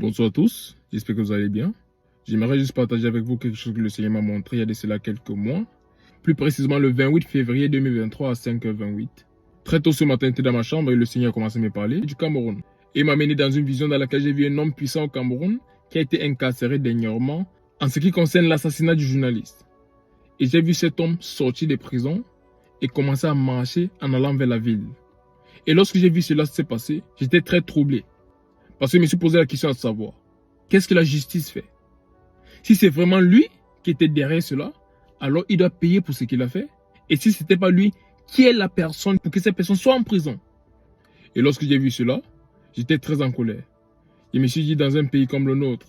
Bonsoir à tous, j'espère que vous allez bien. J'aimerais juste partager avec vous quelque chose que le Seigneur m'a montré il y a de cela quelques mois. Plus précisément le 28 février 2023 à 5h28. Très tôt ce matin, j'étais dans ma chambre et le Seigneur a commencé à me parler du Cameroun. Et il m'a mené dans une vision dans laquelle j'ai vu un homme puissant au Cameroun qui a été incarcéré dernièrement en ce qui concerne l'assassinat du journaliste. Et j'ai vu cet homme sortir des prisons et commencer à marcher en allant vers la ville. Et lorsque j'ai vu cela se passer, j'étais très troublé. Parce que je me suis posé la question à savoir, qu'est-ce que la justice fait? Si c'est vraiment lui qui était derrière cela, alors il doit payer pour ce qu'il a fait. Et si ce n'était pas lui, qui est la personne pour que cette personne soit en prison? Et lorsque j'ai vu cela, j'étais très en colère. Je me suis dit, dans un pays comme le nôtre,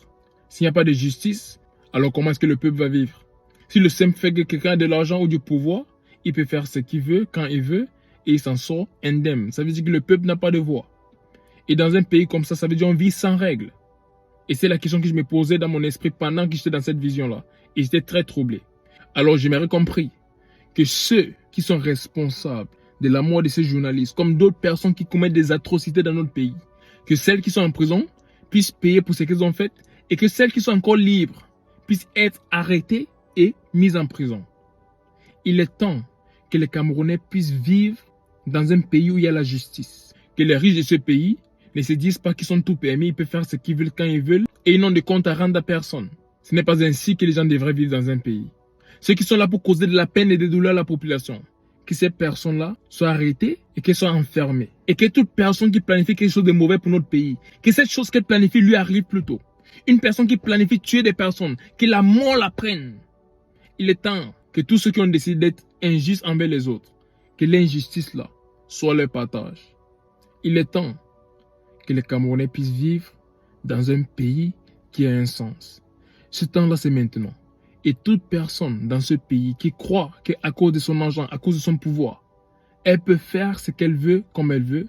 s'il n'y a pas de justice, alors comment est-ce que le peuple va vivre? Si le simple fait que quelqu'un a de l'argent ou du pouvoir, il peut faire ce qu'il veut, quand il veut, et il s'en sort indemne. Ça veut dire que le peuple n'a pas de voix. Et dans un pays comme ça veut dire qu'on vit sans règles. Et c'est la question que je me posais dans mon esprit pendant que j'étais dans cette vision-là. Et j'étais très troublé. Alors j'aimerais compris que ceux qui sont responsables de la mort de ces journalistes, comme d'autres personnes qui commettent des atrocités dans notre pays, que celles qui sont en prison puissent payer pour ce qu'elles ont fait et que celles qui sont encore libres puissent être arrêtées et mises en prison. Il est temps que les Camerounais puissent vivre dans un pays où il y a la justice. Que les riches de ce pays ne se disent pas qu'ils sont tout permis, ils peuvent faire ce qu'ils veulent quand ils veulent et ils n'ont de compte à rendre à personne. Ce n'est pas ainsi que les gens devraient vivre dans un pays. Ceux qui sont là pour causer de la peine et des douleurs à la population, que ces personnes-là soient arrêtées et qu'elles soient enfermées. Et que toute personne qui planifie quelque chose de mauvais pour notre pays, que cette chose qu'elle planifie lui arrive plus tôt. Une personne qui planifie tuer des personnes, que la mort la prenne. Il est temps que tous ceux qui ont décidé d'être injustes envers les autres, que l'injustice là soit leur partage. Il est temps que les Camerounais puissent vivre dans un pays qui a un sens. Ce temps-là, c'est maintenant. Et toute personne dans ce pays qui croit qu'à cause de son argent, à cause de son pouvoir, elle peut faire ce qu'elle veut, comme elle veut,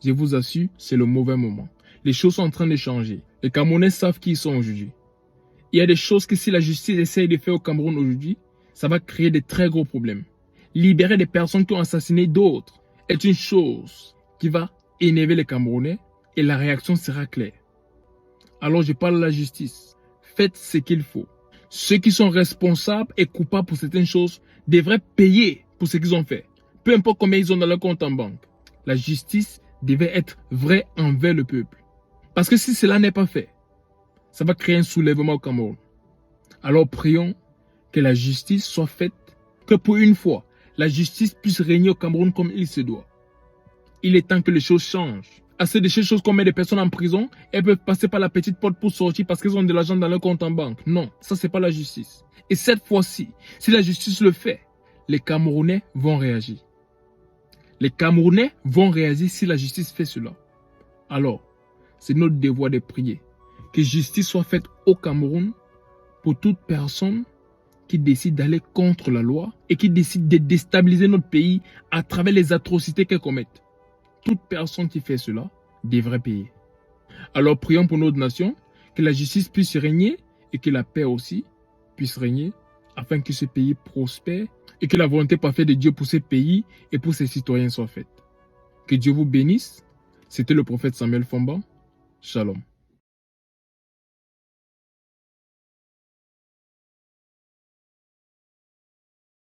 je vous assure, c'est le mauvais moment. Les choses sont en train de changer. Les Camerounais savent qui ils sont aujourd'hui. Il y a des choses que si la justice essaye de faire au Cameroun aujourd'hui, ça va créer de très gros problèmes. Libérer des personnes qui ont assassiné d'autres est une chose qui va énerver les Camerounais et la réaction sera claire. Alors je parle de la justice. Faites ce qu'il faut. Ceux qui sont responsables et coupables pour certaines choses devraient payer pour ce qu'ils ont fait. Peu importe combien ils ont dans leur compte en banque. La justice devait être vraie envers le peuple. Parce que si cela n'est pas fait, ça va créer un soulèvement au Cameroun. Alors prions que la justice soit faite, que pour une fois, la justice puisse régner au Cameroun comme il se doit. Il est temps que les choses changent. Assez de ces choses qu'on met des personnes en prison, elles peuvent passer par la petite porte pour sortir parce qu'elles ont de l'argent dans leur compte en banque. Non, ça c'est pas la justice. Et cette fois-ci, si la justice le fait, les Camerounais vont réagir. Les Camerounais vont réagir si la justice fait cela. Alors, c'est notre devoir de prier que justice soit faite au Cameroun pour toute personne qui décide d'aller contre la loi et qui décide de déstabiliser notre pays à travers les atrocités qu'elle commettent. Toute personne qui fait cela devrait payer. Alors prions pour notre nation, que la justice puisse régner et que la paix aussi puisse régner afin que ce pays prospère et que la volonté parfaite de Dieu pour ce pays et pour ses citoyens soit faite. Que Dieu vous bénisse. C'était le prophète Samuel Fomba. Shalom.